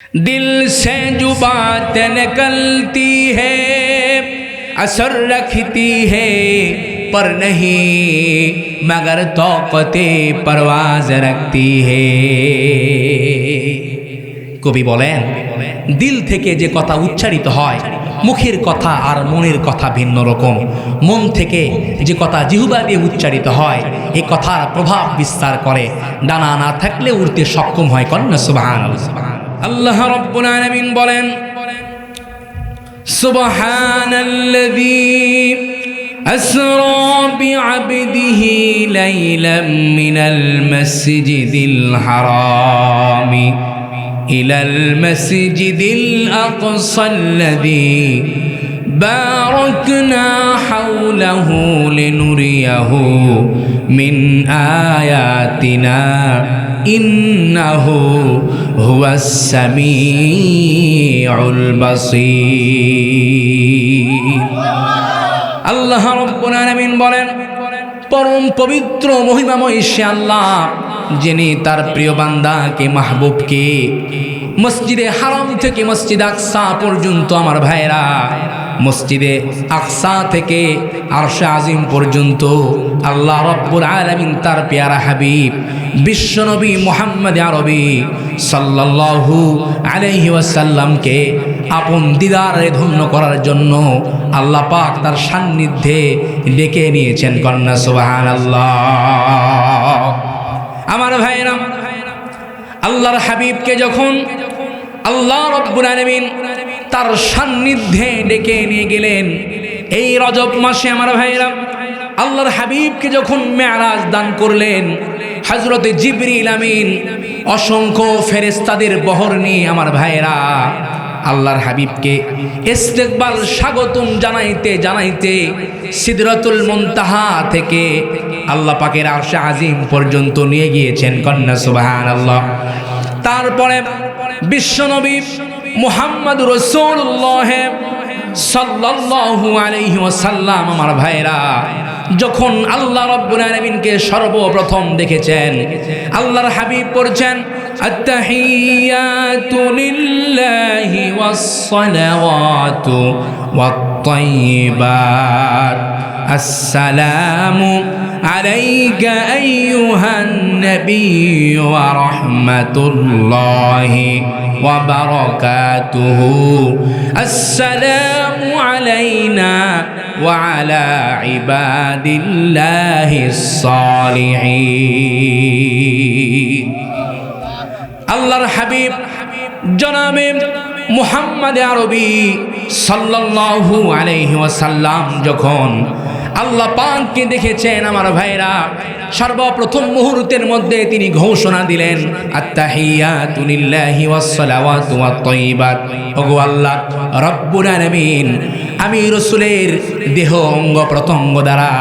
दिल से जो बातें निकलती है असर रखती है पर नहीं मगर तौक़ते परवाज़ रखती है। কবি বলেন দিল থেকে যে কথা উচ্চারিত হয় মুখের কথা আর মনের কথা ভিন্ন রকম। মন থেকে যে কথা জিহ্বা দিয়ে উচ্চারিত হয় এই কথার প্রভাব বিস্তার করে, ডানা না থাকলে উড়তে সক্ষম হয়। কন্যা সুবহানাল্লাহ। আল্লাহ রাব্বুল আলামিন বলেন সুবহানাল্লাযী আসরা বিআবদিহি লাইলাম মিনাল মাসজিদিল হারামি ইলাল মাসজিদিল আকসাল্লাযী বারাকনা হাওলাহু লিনুরিয়াহু মিন আয়াতিনা ইন্নাহু হুয়াস সামিউল বাসীর। আল্লাহ রাব্বুল আলামিন বলেন পরম পবিত্র মহিমাময় সে আল্লাহ যিনি তার প্রিয় বান্দাকে মাহবুবকে মসজিদে হারাম থেকে মসজিদ আকসা পর্যন্ত আমার ভাইরা মসজিদে আকসা থেকে আরশে আজিম পর্যন্ত আল্লাহ রাব্বুল আলামিন তার পেয়ারা হাবিব বিশ্বনবী মুহাম্মদ আরবি সাল্লাল্লাহু আলাইহি ওয়াসাল্লামকে আপন দিদারে ধন্য করার জন্য আল্লাহ পাক তার সান্নিধ্যে ডেকে নিয়েছেন। কন্যা সুবহানাল্লাহ। আমার ভাইরা আল্লাহর হাবিবকে যখন আল্লাহ রাব্বুল আলামিন তার সান্নিধ্যে ডেকে নিয়ে গেলেন এই রজব মাসে, আমার ভাইরা আল্লাহর হাবিবকে যখন মেরাজ দান করলেন হযরতে জিবরিল আমিন অসংখ্য ফেরেশতাদের বহর নিয়ে আমার ভাইরা আল্লাহর হাবিবকে ইস্তেকবাল স্বাগতম জানাইতে জানাইতে সিদরাতুল মুনতাহা থেকে আল্লাহ পাকের আরশে আজিম পর্যন্ত নিয়ে গিয়েছেন। কন্যা সুবহানাল্লাহ। তারপরে বিশ্বনবী মুহাম্মদুর রাসূলুল্লাহ সাল্লাল্লাহু আলাইহি ওয়াসাল্লাম আমার ভাইরা যখন আল্লাহ রাব্বুল আলামিনকে সর্বপ্রথম দেখেছেন আল্লাহর হাবিব পড়ছেন আত-তাহিয়াতু লিল্লাহি ওয়াস-সালাওয়াতু ওয়াত-তাইয়্যিবাত আসসালামু আলাইকা আইয়ুহান নাবিয়্যু ওয়া রাহমাতুল্লাহি ওয়া বারাকাতুহু আসসালামু আলাইনা ওয়া আলা ইবাদিল্লাহিস সালিহিন। আল্লাহর হাবিব জনাবে মুহাম্মদ আরবি সাল্লাল্লাহু আলাইহি ওয়াসাল্লাম যখন আল্লাহ পাককে দেখেছেন আমার ভাইরা সর্বপ্রথম মুহূর্তের মধ্যে তিনি ঘোষণা দিলেন আত-তাহিয়াতু লিল্লাহি ওয়াস-সালাওয়াতু ওয়াত-তাইয়্যিবাত। ওগো আল্লাহ রব্বুল আলামিন আমি রাসূলের দেহ অঙ্গ প্রত্যঙ্গ দ্বারা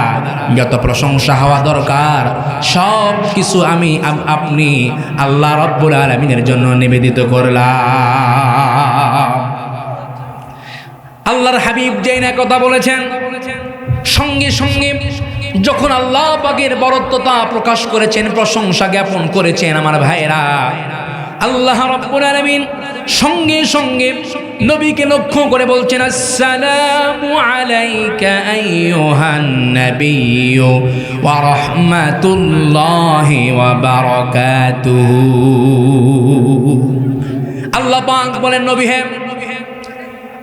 যত প্রশংসা হওয়া দরকার সব কিছু আমি আপনি আল্লাহ রব্বুল আলামিনের জন্য নিবেদিত করলাম। আল্লাহর হাবিব যেই না কথা বলেছেন সঙ্গে সঙ্গে যখন আল্লাহ পাকের বরত্বতা প্রকাশ করেছেন প্রশংসা জ্ঞাপন করেছেন আমার ভাইরা আল্লাহ রাব্বুল আলামিন সঙ্গে সঙ্গে নবীকে লক্ষ্য করে বলছেন আসসালামু আলাইকা আইয়ুহান নাবিয়্যু ওয়া রাহমাতুল্লাহি ওয়া বারাকাতুহু। আল্লাহ পাক বলেন নবী হে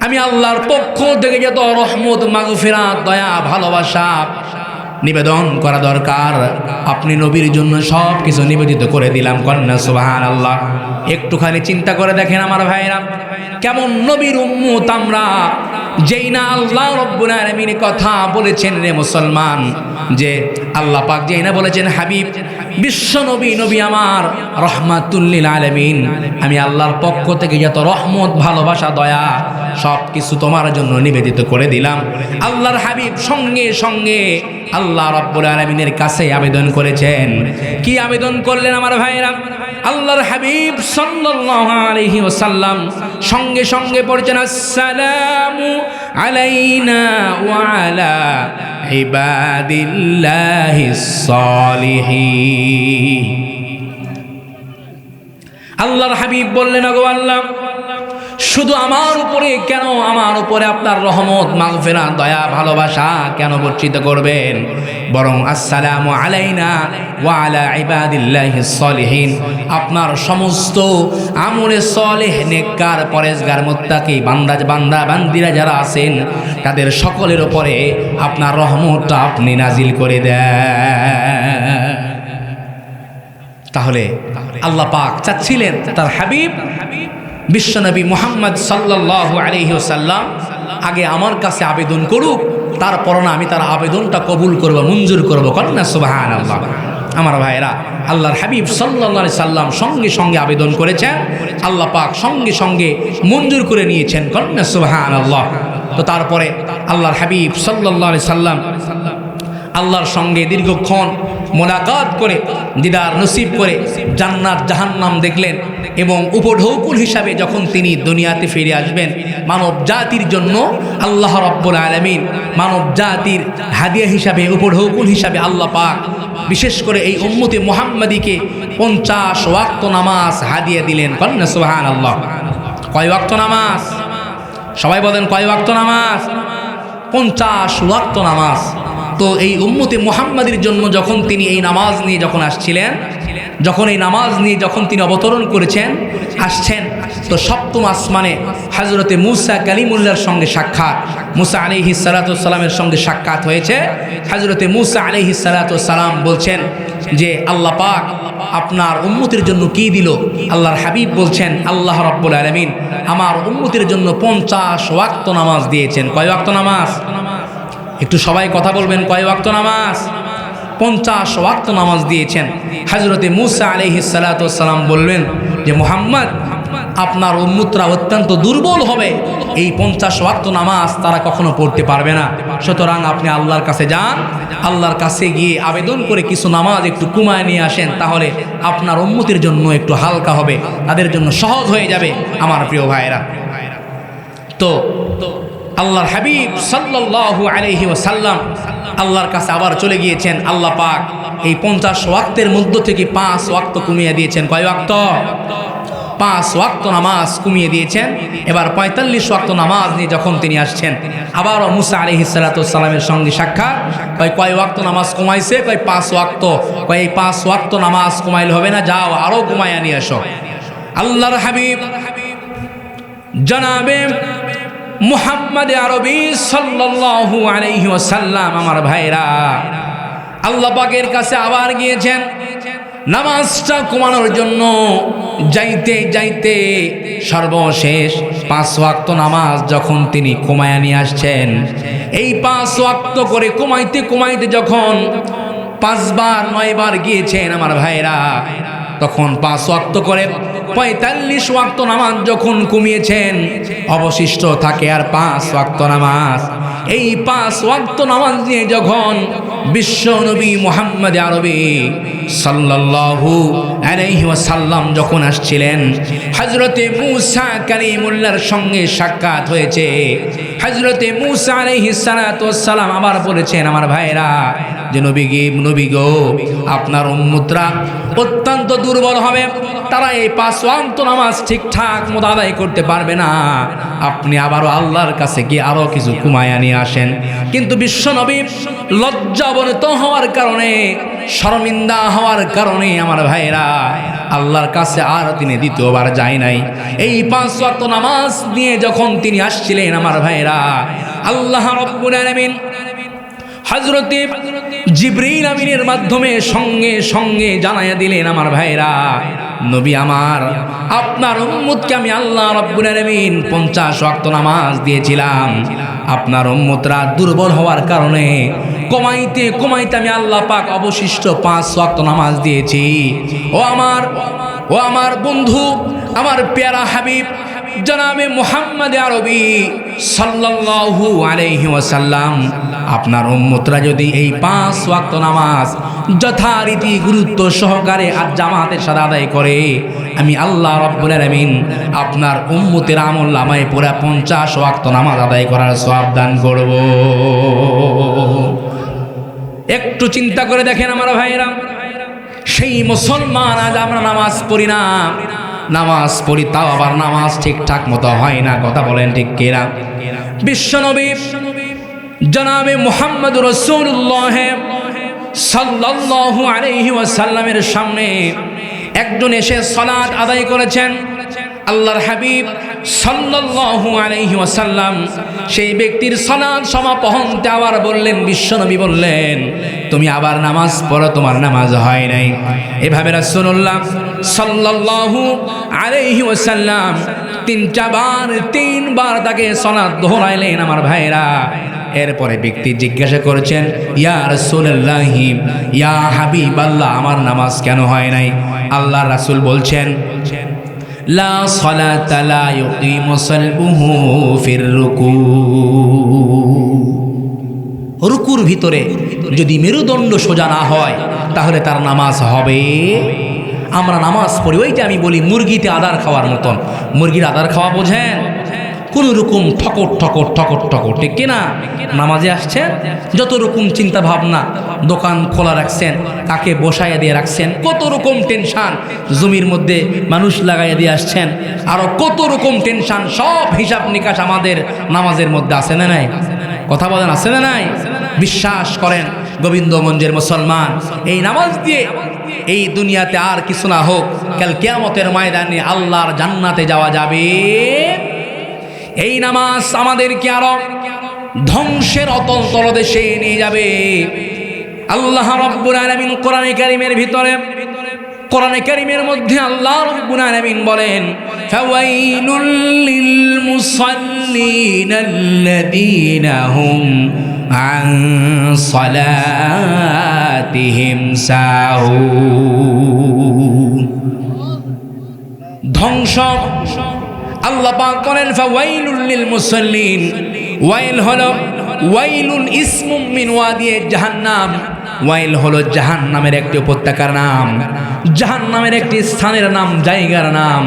আমি আল্লাহর পক্ষ থেকে যত রহমত মাগফিরাত দয়া ভালোবাসা নিবেদন করা দরকার আপনি নবীর জন্য সব কিছু নিবেদিত করে দিলাম। কন্যা সুবহানাল্লাহ। একটুখানি চিন্তা করে দেখেন আমার ভাইরা কেমন নবীর উম্মত আমরা, যেই না আল্লাহ রাব্বুল আলামিন কথা বলেছেন রে মুসলমান যে আল্লাহ পাক যেই না বলেছেন হাবিব বিশ্ব নবী নবী আমার রহমাতুল লিল আলামিন আমি আল্লাহর পক্ষ থেকে যত রহমত ভালোবাসা দয়া সব কিছু তোমার জন্য নিবেদিত করে দিলাম। আল্লাহর হাবিব সঙ্গে সঙ্গে আল্লাহ রাব্বুল আলামিনের কাছে আবেদন করেছেন। কি আবেদন করলেন আমার ভাইরা? আল্লাহর হাবিব সাল্লাল্লাহু আলাইহি ওয়াসাল্লাম সঙ্গে সঙ্গে পড়ছেন আসসালামু আলাইনা ওয়া আলা ইবাদিল্লাহিস সালিহিন। আল্লাহর হাবিব বললেন ওগো আল্লাহ শুধু আমার উপরে কেন, আমার উপরে আপনার রহমত মাগফিরাত দয়া ভালোবাসা কেন বর্ষিত করবেন, বরং আসসালামু আলাইনা ওয়া আলা ইবাদিল্লাহিস সলিহিন, আপনার সমস্ত আমলে সলেহ নেককার পরেজগার মুত্তাকি বান্দা বান্দিরা যারা আছেন তাদের সকলের উপরে আপনার রহমতটা আপনি নাজিল করে দেন। তাহলে আল্লাহ পাক চাচ্ছিলেন তার হাবিব বিশ্বনবী মুহাম্মদ সাল্লাল্লাহু আলাইহি ওয়াসাল্লাম আগে আমার কাছে আবেদন করুক, তারপর না আমি তার আবেদনটা কবুল করব, মঞ্জুর করব। কন্যা সুবহানাল্লাহ। আমার ভাইরা, আল্লাহর হাবিব সাল্লাল্লাহু আলাইহি সাল্লাম সঙ্গে সঙ্গে আবেদন করেছেন, আল্লাহ পাক সঙ্গে সঙ্গে মঞ্জুর করে নিয়েছেন। কন্যা সুবহানাল্লাহ। তো তারপরে আল্লাহর হাবিব সাল্লাল্লাহু আলাইহি সাল্লাম আল্লাহর সঙ্গে দীর্ঘক্ষণ মোলাকাত করে দিদার নসিব করে জান্নাত জাহান্নাম দেখলেন এবং উপঢৌকুন হিসাবে যখন তিনি দুনিয়াতে ফিরে আসবেন মানব জাতির জন্য আল্লাহ রাব্বুল আলামিন মানব জাতির হাদিয়া হিসাবে উপঢৌকুন হিসাবে আল্লাহ পাক বিশেষ করে এই উম্মতে মুহাম্মাদিকে 50 ওয়াক্ত নামাজ হাদিয়া দিলেন। কন্যা সুবহানাল্লাহ। কয় ওয়াক্ত নামাজ? সবাই বলেন কয় ওয়াক্ত নামাজ? 50 ওয়াক্ত নামাজ। তো এই উম্মতে মুহাম্মাদির জন্য যখন তিনি এই নামাজ নিয়ে যখন আসছিলেন, যখন এই নামাজ নিয়ে যখন তিনি অবতরণ করেছেন আসছেন, তো সপ্তম আসমানে হযরতে মূসা কালিমুল্লাহর সঙ্গে সাক্ষাৎ, মূসা আলাইহিস সালাতু ওয়াস সালামের সঙ্গে সাক্ষাৎ হয়েছে। হযরতে মূসা আলাইহিস সালাতু ওয়াস সালাম বলছেন যে আল্লাহ পাক আপনার উম্মতের জন্য কি দিল? আল্লাহর হাবিব বলছেন আল্লাহ রাব্বুল আলামিন আমার উম্মতের জন্য 50 ওয়াক্ত নামাজ দিয়েছেন। কয় ওয়াক্ত নামাজ? একটু সবাই কথা বলবেন, কয় ওয়াক্ত নামাজ? 50 ওয়াক্ত নামাজ দিয়েছেন। হযরতে মূসা আলাইহিস সালাতু ওয়াস সালাম বললেন যে মুহাম্মদ আপনার উম্মতরা অত্যন্ত দুর্বল হবে, এই 50 ওয়াক্ত নামাজ তারা কখনো পড়তে পারবে না, সুতরাং আপনি আল্লাহর কাছে যান, আল্লাহর কাছে গিয়ে আবেদন করে কিছু নামাজ একটু কমায় নিয়ে আসেন, তাহলে আপনার উম্মতের জন্য একটু হালকা হবে, তাদের জন্য সহজ হয়ে যাবে। আমার প্রিয় ভাইরা, তো আল্লাহর হাবিব সাল্লাল্লাহু আলাইহি ওয়াসাল্লাম আল্লাহর কাছে আবার চলে গিয়েছেন। আল্লাহ পাক এই 50 ওয়াক্তের মধ্য থেকে 5 ওয়াক্ত কমিয়ে দিয়েছেন। কয় ওয়াক্ত? 5 ওয়াক্ত নামাজ কমিয়ে দিয়েছেন। এবার 45 ওয়াক্ত নামাজ নিয়ে যখন তিনি আসছেন, আবারও মূসা আলাইহিস সালাতু ওয়াস সালামের সঙ্গে সাক্ষাৎ। কয় ওয়াক্ত নামাজ কমাইছে? 5 ওয়াক্ত। এই 5 ওয়াক্ত নামাজ কমাইলে হবে না, যাও আরো কমাইয়া নিয়ে আসো। আল্লাহর হাবিব জনাবে মুহাম্মদ আরবি সাল্লাল্লাহু আলাইহি ওয়াসাল্লাম আমার ভাইরা আল্লাহ পাকের কাছে আবার গিয়েছেন নামাজটা কমানোর জন্য। যাইতে যাইতে সর্বশেষ 5 ওয়াক্ত নামাজ যখন তিনি কমায়া নিয়ে আসছেন, এই 5 ওয়াক্ত করে কমাইতে কমাইতে যখন 5 বার 9 বার গিয়েছেন আমার ভাইরা, তখন 5 ওয়াক্ত করে 45 ওয়াক্ত নামাজ যখন কমিয়েছেন, অবশিষ্ট থাকে আর 5 ওয়াক্ত নামাজ। এই 5 ওয়াক্ত নামাজ নিয়ে যখন বিশ্ব নবী মুহাম্মদ আরবি সাল্লাল্লাহু আলাইহি ওয়াসাল্লাম যখন আসছিলেন, হযরতে মূসা কালিমুল্লাহর সঙ্গে সাক্ষাৎ হয়েছে। হযরতে মূসা আলাইহিস সালাতু ওয়াস সালাম আবার বলেছেন আমার ভাইরা যে নবী গো আপনার উম্মতরা অত্যন্ত দুর্বল হবে, তারা এই 5 ওয়াক্ত নামাজ ঠিকঠাক মতো আদায় করতে পারবে না, আপনি আবারও আল্লাহর কাছে গিয়ে আরো কিছু কমায়া নিয়ে আসেন। কিন্তু বিশ্ব নবী লজ্জাবনত হওয়ার কারণে, শর্মিন্দা হওয়ার কারণে আমার ভাইরা আল্লাহর কাছে আর তিনি দ্বিতীয়বার যায় নাই। এই 5 ওয়াক্ত নামাজ নিয়ে যখন তিনি আসছিলেন আমার ভাইরা, আল্লাহ রাব্বুল আলামিন হযরতে জিবরিল আমিনের মাধ্যমে সঙ্গে সঙ্গে জানাইয়া দিলেন আমার ভাইরা নবী আমার আপনার উম্মতকে আমি আল্লাহ রাব্বুল আলামিন 50 ওয়াক্ত নামাজ দিয়েছিলাম, আপনার উম্মতরা দুর্বল হওয়ার কারণে কমাইতে কমাইতে আমি আল্লাহ পাক অবশিষ্ট 5 ওয়াক্ত নামাজ দিয়েছি। ও আমার বন্ধু, আমার প্যারা হাবিব জনাবে মুহাম্মদ আরবি সাল্লাল্লাহু আলাইহি ওয়াসাল্লাম আপনার উম্মতরা যদি এই 5 ওয়াক্ত নামাজ যথারীতি গুরুত্ব সহকারে আর জামাতের সাথে আদায় করে, আমি আল্লাহ রাব্বুল আলামিন আপনার উম্মতের আমলনামায় পুরা 50 ওয়াক্ত নামাজ আদায় করার সওয়াব দান করব। একটু চিন্তা করে দেখেন আমার ভাইরা, সেই মুসলমান আজ আমরা নামাজ পড়ি না, নামাজ পড়ি তাও আবার নামাজ ঠিকঠাক মতো হয় না। কথা বলেন ঠিক কিনা? বিশ্বনবী জনাবে মুহাম্মদ রাসূলুল্লাহ সাল্লাল্লাহু আলাইহি ওয়াসাল্লামের সামনে একজন এসে সালাত আদায় করেছেন। আল্লাহর হাবিব সাল্লাল্লাহু আলাইহি ওয়াসাল্লাম সেই ব্যক্তির সালাত সমাপনতে আবার বললেন, বিশ্বনবী বললেন, তুমি আবার নামাজ পড়ো, তোমার নামাজ হয় নাই। এভাবে রাসূলুল্লাহ সাল্লাল্লাহু আলাইহি ওয়াসাল্লাম তিনবার তাকে সালাত দোহরাইলেন আমার ভাইরা। এরপরে ব্যক্তি জিজ্ঞাসা করেছেন, ইয়া রাসূলুল্লাহি, ইয়া হাবিবাল্লাহ, আমার নামাজ কেন হয় নাই? আল্লাহ রাসূল বলছেন, লা সালাতা লা ইউকিমু সালবুহু ফির রুকু। রুকুর ভিতরে যদি মেরুদণ্ড সোজা না হয় তাহলে তার নামাজ হবে। আমরা নামাজ পড়ি, ওইটা আমি বলি মুরগিতে আদার খাওয়ার মতন। মুরগির আদার খাওয়া বোঝেন? কোন রকম ঠকর ঠকর ঠকর ঠকর, ঠিক কিনা? নামাজে আসছেন, যত রকম চিন্তা ভাবনা, দোকান খোলা রাখছেন, কাকে বসাইয়া দিয়ে রাখছেন, কত রকম টেনশান, জমির মধ্যে মানুষ লাগাইয়া দিয়ে আসছেন, আরো কত রকম টেনশান, সব হিসাব নিকাশ আমাদের নামাজের মধ্যে আছে না নাই? কথা বলেন, আছে না নাই? বিশ্বাস করেন গোবিন্দগঞ্জের মুসলমান, এই নামাজ দিয়ে এই দুনিয়াতে আর কিছু না হোক, কাল কিয়ামতের ময়দানে আল্লাহর জান্নাতে যাওয়া যাবে। এই নামাজ আমাদেরকে আরো ধ্বংসের অতল তলদেশে নিয়ে যাবে। আল্লাহ রাব্বুল আলামিন কোরআনে কারীমের ভিতরে, কোরআনে কারীমের মধ্যে আল্লাহ রাব্বুল আলামিন বলেন, ফাওয়াইলুল লিল মুসাল্লিন আল্লাযীনা হুম আন সালাতিহিম সাহুন। ধ্বংস আল্লাহ পাক বলেন, ফাওয়াইলুল লিল মুসাল্লিন। ওয়াইল হলো, ওয়াইলুন ইসমুম মিন ওয়াদি জাহান্নাম। ওয়াইল হলো জাহান্নামের একটি উপত্যকার নাম, জাহান্নামের একটি স্থানের নাম, জায়গার নাম।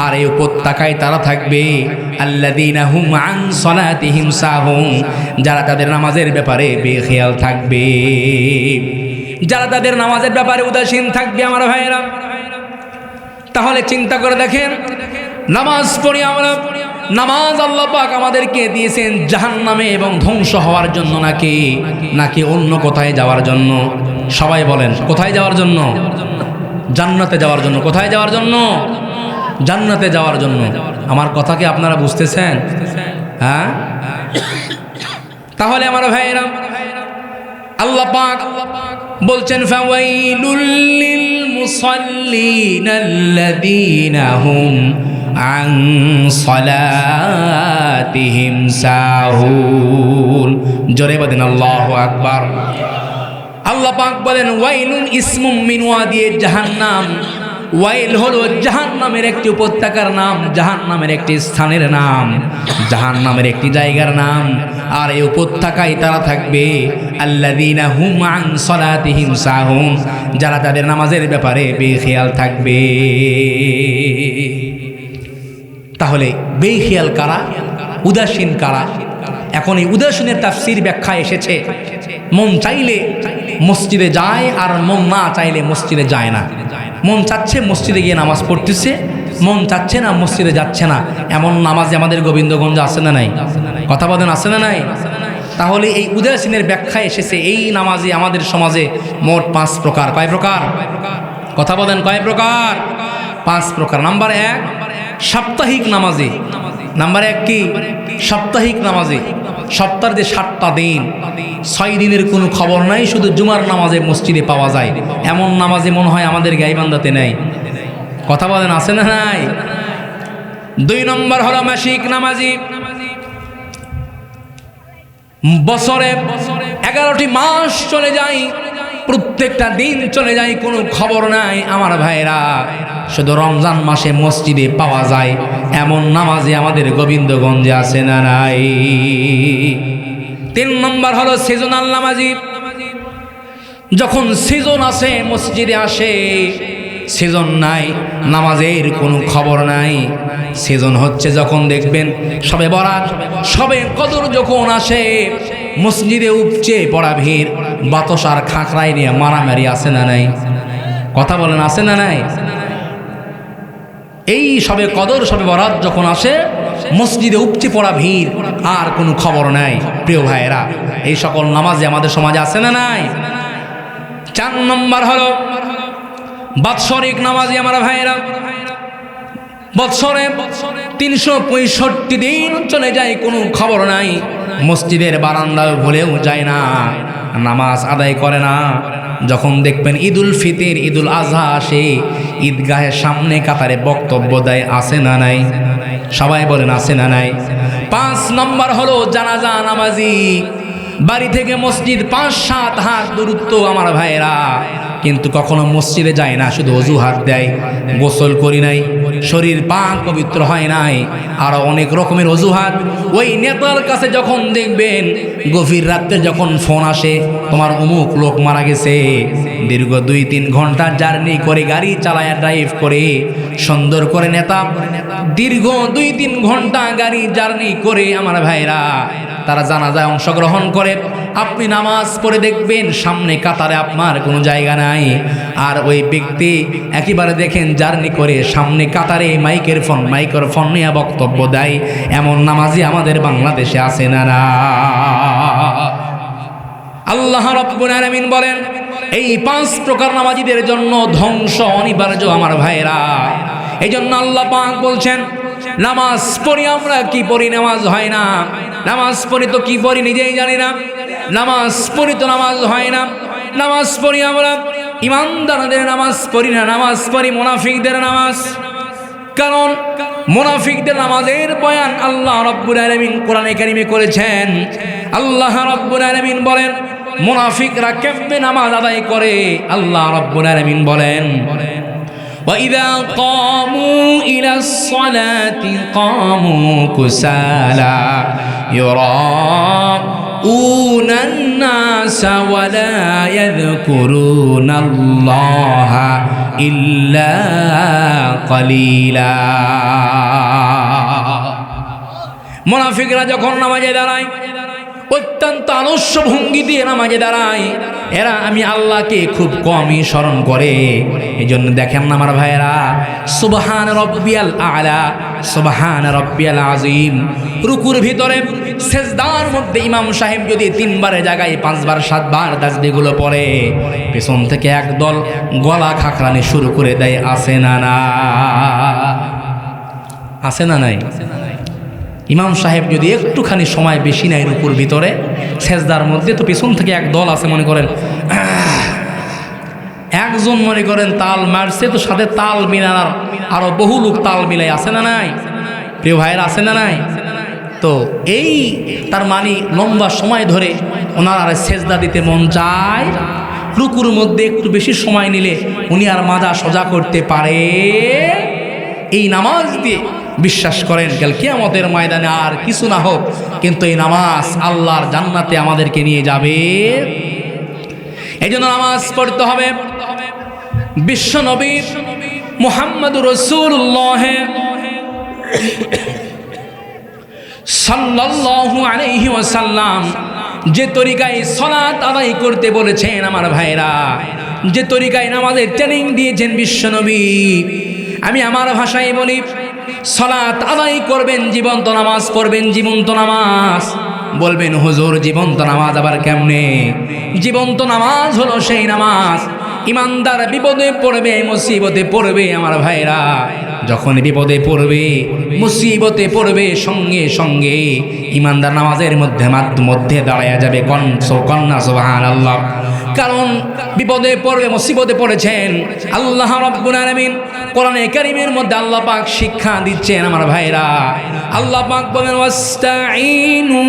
আর এই উপত্যকায় তারা থাকবে আল্লাযীনা হুম আন সালাতিহিম সাহুন, যারা তাদের নামাজের ব্যাপারে বেখেয়াল থাকবে, যারা তাদের নামাজের ব্যাপারে উদাসীন থাকবে। আমার ভাইয়েরা, তাহলে চিন্তা করে দেখেন, নামাজ পড়ি আমরা, নামাজ আল্লাহ পাক আমাদেরকে দিয়েছেন জাহান্নামে এবং ধ্বংস হওয়ার জন্য নাকি অন্য কোথায় যাওয়ার জন্য? সবাই বলেন, কোথায় যাওয়ার জন্য? জান্নাতে যাওয়ার জন্য। কোথায় যাওয়ার জন্য? জান্নাতে যাওয়ার জন্য। আমার কথা কি আপনারা বুঝতেছেন? হ্যাঁ? তাহলে আমার ভাইয়েরা, আল্লাহ পাক বলছেন, ফাওয়াইলুল লিল মুসাল্লিন আল্লাযীনা হুম আন সালাতিহিম সাহুন। জোরে বলেন আল্লাহু আকবার। আল্লাহ পাক বলেন, ওয়াইলুন ইসমুম মিন ওয়াদি জাহান্নাম। ওয়াইল হলো জাহান্নামের একটি উপত্যকার নাম, জাহান্নামের একটি স্থানের নাম, জাহান্নামের একটি জায়গার নাম। আর এই উপত্যকায় তারা থাকবে আল্লাযীনা হুম আন সালাতিহিম সাহুন, যারা তাদের নামাজের ব্যাপারে বেখেয়াল থাকবে। তাহলে বেখেয়াল কারা? উদাসীন কারা? এখন এই উদাসীনের তাফসীর ব্যাখ্যা এসেছে, মন চাইলে মসজিদে যায় আর মন না চাইলে মসজিদে যায় না। মন চাচ্ছে মসজিদে গিয়ে নামাজ পড়তেছে, মন চাচ্ছে না মসজিদে যাচ্ছে না, এমন নামাজে আমাদের গোবিন্দগঞ্জ আছে না নাই? কথা বলেন, আছে না নাই? তাহলে এই উদাসীনের ব্যাখ্যা এসেছে এই নামাজে আমাদের সমাজে মোট 5 প্রকার। কয় প্রকার? কথা বলেন, কয় প্রকার? 5 প্রকার। নাম্বার 1, সাপ্তাহিক নামাজি। নাম্বার 1 কি? সাপ্তাহিক নামাজি। সপ্তাহের যে 7টা দিন, 6 দিনের কোনো খবর নাই, শুধু জুমার নামাজে মসজিদে পাওয়া যায়, এমন নামাজে মনে হয় আমাদের গাইবান্ধাতে নেই। কথা বলেন, আছে না নাই? 2 নম্বর হলো মাসিক নামাজি। বছরে 11টি মাস চলে যায়, প্রত্যেকটা দিন চলে যায়, কোনো খবর নাই আমার ভাইরা, শুধু রমজান মাসে মসজিদে পাওয়া যায়, এমন নামাজে আমাদের গোবিন্দগঞ্জে আছে না নাই? 3 নম্বর হলো সিজনাল নামাজি। যখন সিজন আছে মসজিদে আসে, সিজন নাই নামাজের কোনো খবর নাই। সিজন হচ্ছে যখন দেখবেন সবে বরাত, সবে কদর যখন আসে, মসজিদে উপচে পড়া ভিড়, বাতাস আর খাঁকড়াই নিয়ে মারামারি আছে না নাই? কথা বলেন, আছে না নাই? এই সবে কদর সবে বরাত যখন আসে মসজিদে উপচে পড়া ভিড়, আর কোনো খবর নাই। প্রিয় ভাইয়েরা, এই সকল নামাজে আমাদের সমাজে আছে না নাই? 4 নম্বর হলো বাৎসরিক নামাজি আমার ভাইয়েরা। বৎসরে 365 দিন চলে যায়, কোনো খবর নাই। মসজিদের বারান্দায় ভুলেও যায় না, নামাজ আদায় করে না। যখন দেখবেন ঈদুল ফিতর, ঈদুল আজহা আসে, ঈদগাহের সামনে কাতারে বক্তব্য দেয়, আছে না নাই? সবাই বলেন আছে না নাই? 5 নম্বর হলো জানাজা নামাজি। বাড়ি থেকে মসজিদ 5-7 হাত দূরত্ব আমার ভাইয়েরা, কিন্তু কখনো মসজিদে যায় না, শুধু অজুহাত দেয়, গোসল করি নাই, শরীর পাক পবিত্র হয় নাই, আরো অনেক রকমের অজুহাত। ওই নেতার কাছে যখন দেখবেন গভীর রাত্রে যখন ফোন আসে, তোমার অমুক লোক মারা গেছে, দীর্ঘ 2-3 ঘন্টা জার্নি করে গাড়ি চালায় ড্রাইভ করে সুন্দর করে নেতা দীর্ঘ 2-3 ঘন্টা গাড়ি জার্নি করে আমার ভাইরা তারা জানাজায় অংশগ্রহণ করে। আপনি নামাজ পড়ে দেখবেন সামনে কাতারে আপনার কোনো জায়গা নাই, আর ওই ব্যক্তি একেবারে দেখেন জার্নি করে সামনে কাতারে মাইকের ফোন নিয়ে বক্তব্য দেয়। এমন নামাজি আমাদের বাংলাদেশে আছে না? না। আল্লাহ রাব্বুল আলামিন বলেন এই 5 প্রকার নামাজিদের জন্য ধ্বংস অনিবার্য আমার ভাইরা। এই জন্য আল্লাহ পাক বলছেন, নামাজ পড়ি আমরা, কি পড়ি? নামাজ হয় না। নামাজ পড়ি তো কি পড়ি নিজেই জানি না। নামাজ পড়ি তো নামাজ হয় না। নামাজ পড়ি আমরা ইমানদারদের নামাজ পড়ি না, নামাজ পড়ি মুনাফিকদের নামাজ। কারণ মুনাফিকদের নামাজের বয়ান আল্লাহ রাব্বুল আলামিন কোরআনে কারিমে করেছেন। আল্লাহ রাব্বুল আলামিন বলেন মুনাফিকরা কেমনে নামাজ আদায় করে। আল্লাহ রাব্বুল আলামিন বলেন, وَإِذَا قَامُوا إِلَى الصَّلَاةِ قَامُوا كُسَالَى يُرَاءُونَ النَّاسَ وَلَا يَذْكُرُونَ اللَّهَ إِلَّا قَلِيلًا। মুনাফিকরা যখন নামাজে দাঁড়ায় অত্যন্ত আলস্য ভঙ্গি দিয়ে নামাজে দাঁড়ায়, এরা আমি আল্লাহকে খুব কমই স্মরণ করে। এই জন্য দেখেন না আমার ভাইয়েরা, সুবহান রব্বিয়াল আলা, সুবহান রব্বিয়াল আযীম, রুকুর ভিতরে সেজদার মধ্যে ইমাম সাহেব যদি 3 বারের জায়গায় 5 বার 7 বার তাসবিহগুলো পড়ে, পেছন থেকে একদল গলা খাকরানি শুরু করে দেয়। আছে না না? আছে না নাই? ইমাম সাহেব যদি একটুখানি সময় বেশি নেয় রুকুর ভিতরে সেজদার মধ্যে, তো পেছন থেকে এক দল আছে মনে করেন একজন মনে করেন তাল মারছে, তো সাথে তাল মিলানোর আরো বহু লোক তাল মিলাই। আছে না নাই? প্রিয় ভাইয়ের আছে না নাই? তো এই তার মানে লম্বা সময় ধরে ওনার আর সেজদা দিতে মন চায়। রুকুর মধ্যে একটু বেশি সময় নিলে উনি আর মাজা সোজা করতে পারে। এই নামাজ দিয়ে বিশ্বাস করেন কাল কিয়ামতের ময়দানে আর কিছু না হোক, কিন্তু এই নামাজ আল্লাহর জান্নাতে আমাদেরকে নিয়ে যাবে। এই জন্য নামাজ পড়তে হবে। বিশ্ব নবী মুহাম্মদুর রাসূলুল্লাহ সাল্লাল্লাহু আলাইহি ওয়াসাল্লাম যে তরিকায় সালাত আদায় করতে বলেছেন আমার ভাইরা, যে তরিকায় নামাজের ট্রেনিং দিয়েছেন বিশ্ব নবী, আমি আমার ভাষায় বলি, সালাত আদায় করবেন, জীবন্ত নামাজ পড়বেন, জীবন্ত নামাজ। বলবেন হুজুর জীবন্ত নামাজ আবার কেমনে? জীবন্ত নামাজ হলো সেই নামাজ, ইমানদার বিপদে পড়বে, মুসিবতে পড়বে আমার ভাইরা, যখন বিপদে পড়বে মুসিবতে পড়বে সঙ্গে সঙ্গে ইমানদার নামাজের মধ্যে দাঁড়ায়া যাবে। কন্যা সুবহানাল্লাহ। কারণ বিপদে পড়বে, মুসিবতে পড়েছেন, আল্লাহ রাব্বুল আলামিন কোরআনে কারীমের মধ্যে আল্লাহ পাক শিক্ষা দিচ্ছেন আমার ভাইরা। আল্লাহ পাক বলেন ওয়াস্তাঈনু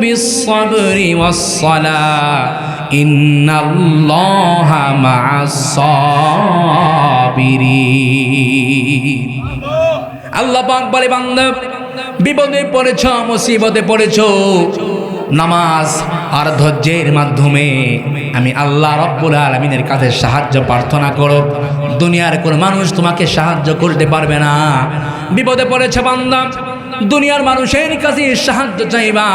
বিস-সাবরি ওয়াস-সালাহ ইন্নাল্লাহা মা'আস-সাবিরিন। আল্লাহ পাক বলে বান্দা বিপদে পড়েছ, মুসিবতে পড়েছ, নামাজ আর ধৈর্যের মাধ্যমে আমি আল্লাহ রাব্বুল আলামিনের কাছে সাহায্য প্রার্থনা করো। দুনিয়ার কোন মানুষ তোমাকে সাহায্য করতে পারবে না। বিপদে পড়েছে বান্দা, দুনিয়ার মানুষের কাছে সাহায্য চাইবা,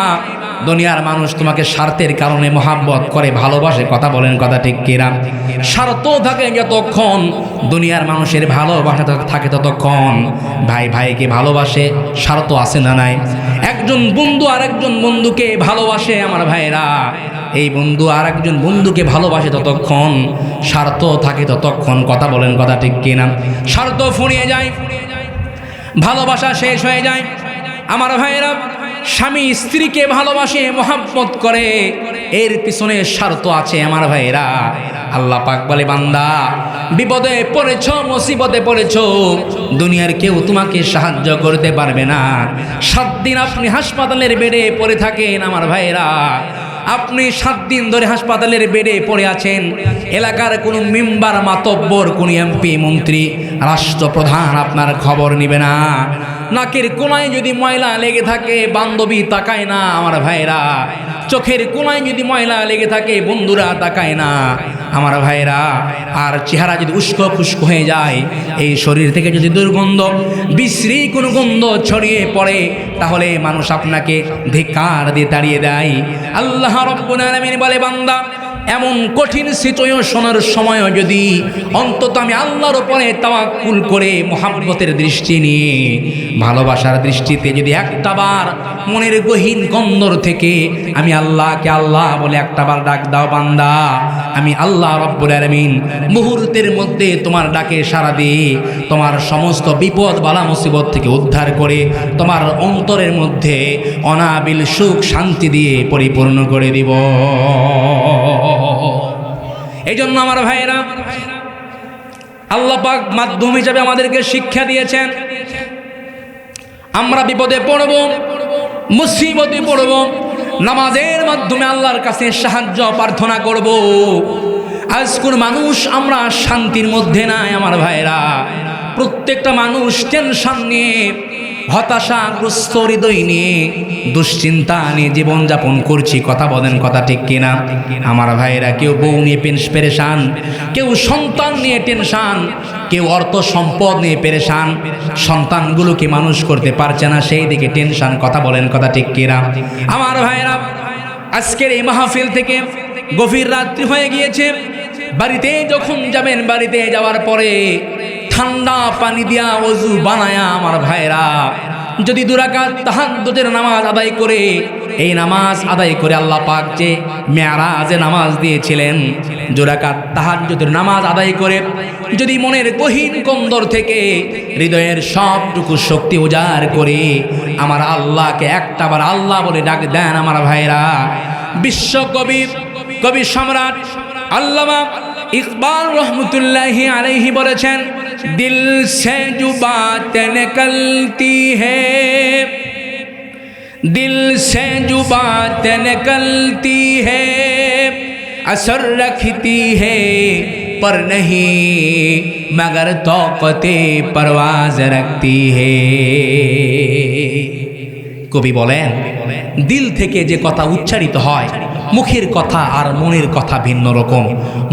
দুনিয়ার মানুষ তোমাকে স্বার্থের কারণে মহাব্বত করে ভালোবাসে, কথা বলেন কথা ঠিক কিনা? স্বার্থ থাকে যতক্ষণ, দুনিয়ার মানুষের ভালোবাসা থাকে ততক্ষণ। ভাই ভাইকে ভালোবাসে, স্বার্থ আছে না নাই? একজন বন্ধু আর একজন বন্ধুকে ভালোবাসে আমার ভাইরা, এই বন্ধু আর একজন বন্ধুকে ভালোবাসে ততক্ষণ, স্বার্থ থাকে ততক্ষণ, কথা বলেন কথা ঠিক কিনা? স্বার্থ ফুরিয়ে যায়, ভালোবাসা শেষ হয়ে যায়। আমার ভাইরা, স্বামী স্ত্রীকে ভালোবাসে, মহাব্বত করে, এর পিছনে স্বার্থ আছে আমার ভাইরা। আল্লাহ পাক বলে, বান্দা বিপদে পড়েছ, মুসিবতে পড়েছ, দুনিয়ার কেউ তোমাকে সাহায্য করতে পারবে না। 7 দিন আপনি হাসপাতালের বেডে পড়ে থাকেন আমার ভাইরা, আপনি 7 দিন ধরে হাসপাতালের বেডে পড়ে আছেন, এলাকার কোনো মেম্বার, মাতব্বর, কোন এমপি, মন্ত্রী, রাষ্ট্রপ্রধান আপনার খবর নিবে না। নাকের কোনায় যদি ময়লা লেগে থাকে, বান্ধবী তাকায় না আমার ভাইরা। চোখের কোনায় যদি ময়লা লেগে থাকে, বন্ধুরা তাকায় না আমার ভাইরা। আর চেহারা যদি উস্কো খুস্কো হয়ে যায়, এই শরীর থেকে যদি দুর্গন্ধ, বিশ্রী কোনো গন্ধ ছড়িয়ে পড়ে, তাহলে মানুষ আপনাকে ধিক্কার দিয়ে তাড়িয়ে দেয়। আল্লাহ রাব্বুল আলামিন বলে, বান্দা এমন কঠিন সিচুয়েশনের সময় যদি অন্তত আমি আল্লাহর উপরে তাওয়াক্কুল করে মহাব্বতের দৃষ্টি নিয়ে, ভালোবাসার দৃষ্টিতে যদি একটাবার মনের গহীন কন্দর থেকে আমি আল্লাহকে আল্লাহ বলে একটাবার ডাক দাও, বান্দা আমি আল্লাহ রাব্বুল আলামিন মুহূর্তের মধ্যে তোমার ডাকে সাড়া দিয়ে তোমার সমস্ত বিপদ বালা মুসিবত থেকে উদ্ধার করে তোমার অন্তরের মধ্যে অনাবিল সুখ শান্তি দিয়ে পরিপূর্ণ করে দিব। এই জন্য আমার ভাইয়েরা, আল্লাহ পাক মাধ্যম হিসাবে আমাদেরকে শিক্ষা দিয়েছেন, আমরা বিপদে পড়ব, মুসিবতে পড়ব, নামাজের মাধ্যমে আল্লাহর কাছে সাহায্য প্রার্থনা করব। আজ কোন মানুষ আমরা শান্তির মধ্যে নাই আমার ভাইয়েরা, প্রত্যেকটা মানুষ টেনশন নিয়ে, হতাশাগ্রস্ত হৃদয় নিয়ে, দুশ্চিন্তা নিয়ে জীবনযাপন করছি, কথা বলেন কথা ঠিক কিনা? আমার ভাইয়েরা, কেউ বউ নিয়ে পেরেশান, কেউ সন্তান নিয়ে টেনশন, কেউ অর্থ সম্পদ নিয়ে পেরেশান, সন্তানগুলোকে মানুষ করতে পারছে না, সেই দিকে টেনশন, কথা বলেন কথা ঠিক কিনা? আমার ভাইয়েরা, আজকের এই মাহফিল থেকে গভীর রাত্রি হয়ে গিয়েছে, বাড়িতে যখন যাবেন, বাড়িতে যাওয়ার পরে ঠান্ডা পানি দিয়া ওযু বানায়া আমার ভাইরা যদি 2 রাকাত তাহাজ্জুদের নামাজ আদায় করে, এই নামাজ আদায় করে আল্লাহ পাক যে মেরাজে নামাজ দিয়েছিলেন, 2 রাকাত তাহাজ্জুদের নামাজ আদায় করে যদি মনের গহীন কন্দর থেকে হৃদয়ের সবটুকু শক্তি উজাড় করে আমার আল্লাহকে একটাবার আল্লাহ বলে ডাক দেন আমার ভাইরা, বিশ্বকবি, কবি সম্রাট আল্লামা ইকবাল রহমতুল্লাহি আলাইহি বলেছেন, दिल से जो बात निकलती है, दिल से जो बात निकलती है, असर रखती है पर नहीं मगर तौक़ते परवाज़ रखती है। কবি বলেন, দিল থেকে যে কথা উচ্চারিত হয়, মুখের কথা আর মনের কথা ভিন্ন রকম।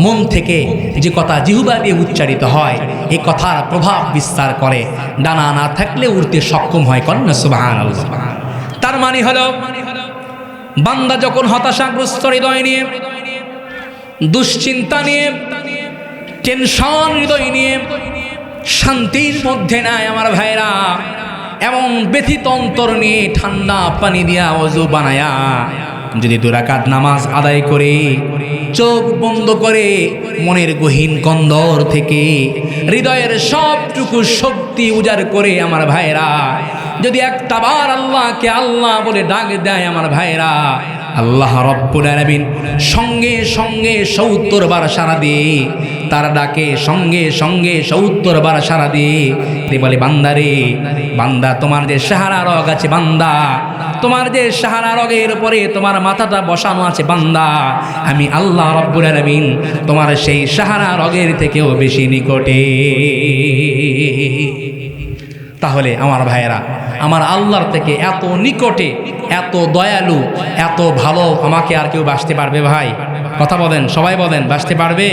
মন থেকে যে কথা জিহ্বা দিয়ে উচ্চারিত হয়, এই কথার প্রভাব বিস্তার করে, ডানা না থাকলে উড়তে সক্ষম হয়। কন্যা সুবহানাল্লাহ। তার মানে হলো, বান্দা যখন হতাশাগ্রস্ত হৃদয় নিয়ে, দুশ্চিন্তা নিয়ে, টেনশন হৃদয় নিয়ে, শান্তির মধ্যে নাই আমার ভাইরা, এমন ব্যথিত অন্তর নিয়ে ঠান্ডা পানি দিয়া ওযু বানায়া যদি 2 রাকাত নামাজ আদায় করে, চোখ বন্ধ করে মনের গহীন কন্দর থেকে হৃদয়ের সবটুকু শক্তি উজাড় করে আমার ভাইরা যদি একটাবার আল্লাহকে আল্লাহ বলে ডাক দেয় আমার ভাইরা, আল্লাহ রব্বুল আলামিন সঙ্গে সঙ্গে ৭০ বার সাড়া দিয়ে, তার ডাকে সঙ্গে সঙ্গে ৭০ বার সাড়া দিয়ে বলে, বান্দারে, বান্দা তোমার যে সাহারা রগ আছে, বান্দা তোমার যে সাহারা রগের উপরে তোমার মাথাটা বসানো আছে, বান্দা আমি আল্লাহ রব্বুল আলামিন তোমার সেই সাহারা রগের থেকেও বেশি নিকটে। তাহলে আমার ভাইয়েরা, আমার আল্লাহর থেকে এত নিকটে, এত দয়ালু, এত ভালো আমাকে আর কেউ বাসতে পারবে ভাই? কথা বলেন, সবাই বলেন, বাসতে পারবে?